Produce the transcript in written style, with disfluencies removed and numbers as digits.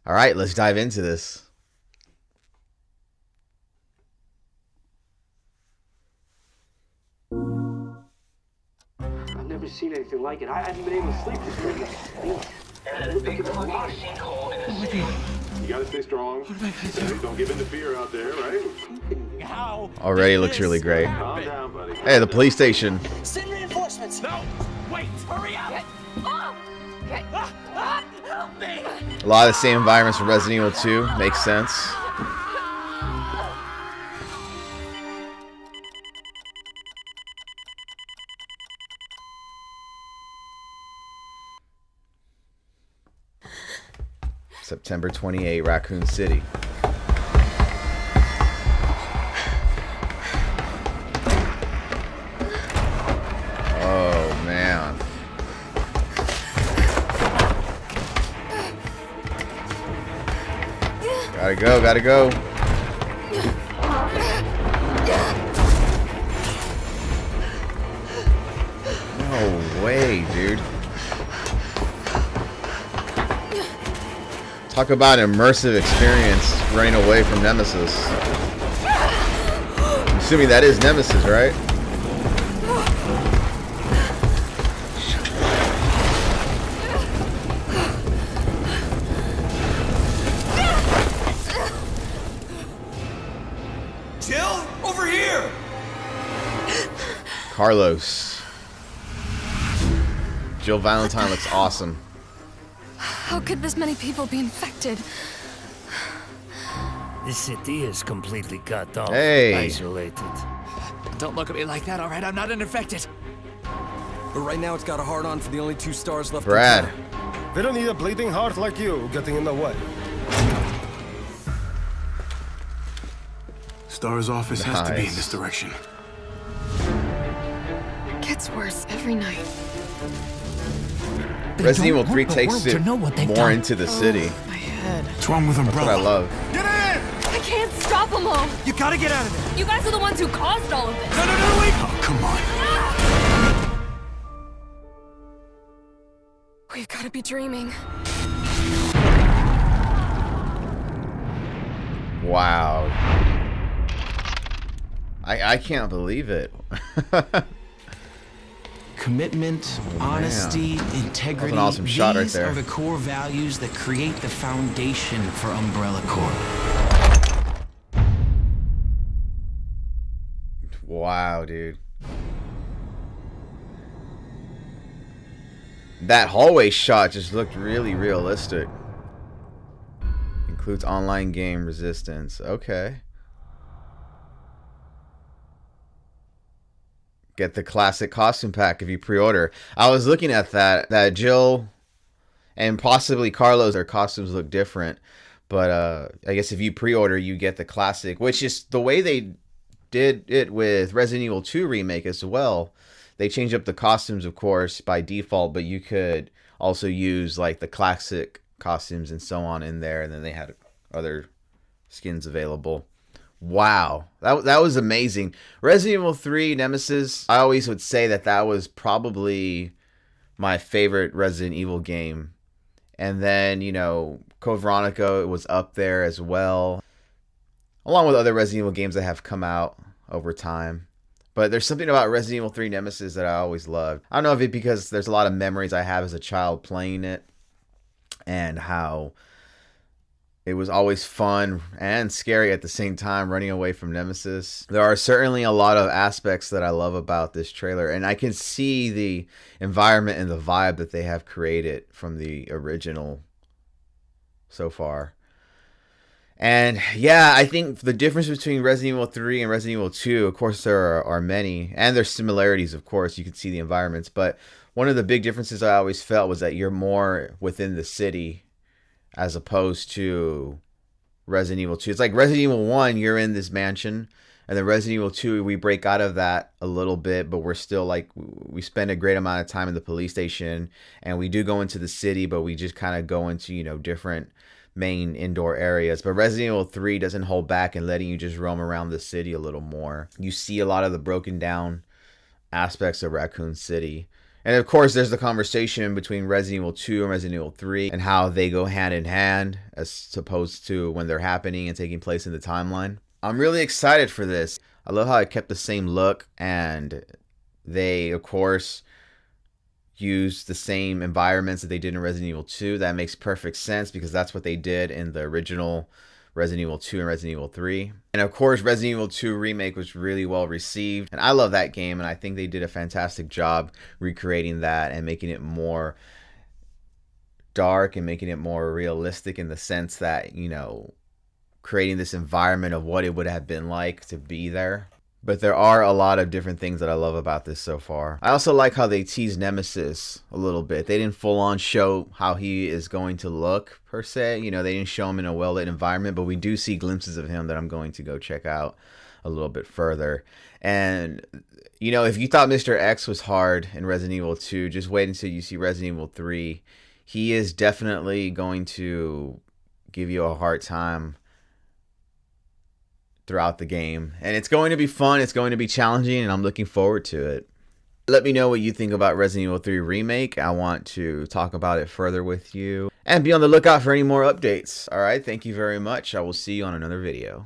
All right, let's dive into this. I've never seen anything like it. I haven't been able to sleep this week. You gotta stay strong. Don't give in to fear out there, right? How? Already looks really great. Calm down, buddy. Hey, the police station. Send reinforcements. No, wait, hurry up. Help me. A lot of the same environments from Resident Evil 2. Makes sense. September 28, Raccoon City. Oh, man. Gotta go, gotta go. No way, dude. Talk about an immersive experience running away from Nemesis. I'm assuming that is Nemesis, right? Jill, over here. Carlos. Jill Valentine looks awesome. How could this many people be infected? This city is completely cut off, Hey. isolated. Don't look at me like that, all right? I'm not infected. But right now it's got a hard-on for the only 2 stars left. Brad. They don't need a bleeding heart like you getting in the way. Star's office has to be in this Nice. direction. It gets worse every night. Resident Evil 3 takes it more into the city. My head. What's wrong with That's what I Umbrella? love. Get in! I can't stop them all. You gotta get out of there. You guys are the ones who caused all of this. No, wait. Oh, come on. We've got to be dreaming. Wow. I can't believe it. Commitment, honesty, integrity. That was an awesome shot right these there. are the core values that create the foundation for Umbrella Corp. Wow, dude. That hallway shot just looked really realistic. Includes online game resistance. Okay. Get the classic costume pack if you pre-order. I was looking at that Jill and possibly Carlos, their costumes look different, but I guess if you pre-order you get the classic, which is the way they did it with Resident Evil 2 Remake as well. They changed up the costumes, of course, by default, but you could also use like the classic costumes and so on in there, and then they had other skins available. Wow, that was amazing. Resident Evil 3 Nemesis, I always would say that was probably my favorite Resident Evil game. And then, you know, Code Veronica was up there as well, along with other Resident Evil games that have come out over time. But there's something about Resident Evil 3 Nemesis that I always loved. I don't know if it's because there's a lot of memories I have as a child playing it, and how it was always fun and scary at the same time running away from Nemesis. There are certainly a lot of aspects that I love about this trailer, and I can see the environment and the vibe that they have created from the original so far. And yeah, I think the difference between Resident Evil 3 and Resident Evil 2, of course there are many, and there's similarities, of course, you can see the environments, but one of the big differences I always felt was that you're more within the city as opposed to Resident Evil 2. It's like Resident Evil 1, you're in this mansion, and then Resident Evil 2, we break out of that a little bit, but we're still like, we spend a great amount of time in the police station, and we do go into the city, but we just kind of go into, you know, different main indoor areas. But Resident Evil 3 doesn't hold back in letting you just roam around the city a little more. You see a lot of the broken down aspects of Raccoon City. And of course, there's the conversation between Resident Evil 2 and Resident Evil 3 and how they go hand in hand as opposed to when they're happening and taking place in the timeline. I'm really excited for this. I love how it kept the same look, and they, of course, use the same environments that they did in Resident Evil 2. That makes perfect sense because that's what they did in the original Resident Evil 2 and Resident Evil 3. And of course, Resident Evil 2 Remake was really well received. And I love that game, and I think they did a fantastic job recreating that and making it more dark and making it more realistic in the sense that, you know, creating this environment of what it would have been like to be there. But there are a lot of different things that I love about this so far. I also like how they tease Nemesis a little bit. They didn't full on show how he is going to look per se. You know, they didn't show him in a well-lit environment, but we do see glimpses of him that I'm going to go check out a little bit further. And, you know, if you thought Mr. X was hard in Resident Evil 2, just wait until you see Resident Evil 3. He is definitely going to give you a hard time throughout the game, and it's going to be fun, it's going to be challenging, and I'm looking forward to it. Let me know what you think about Resident Evil 3 Remake. I want to talk about it further with you, and be on the lookout for any more updates. All right, thank you very much. I will see you on another video.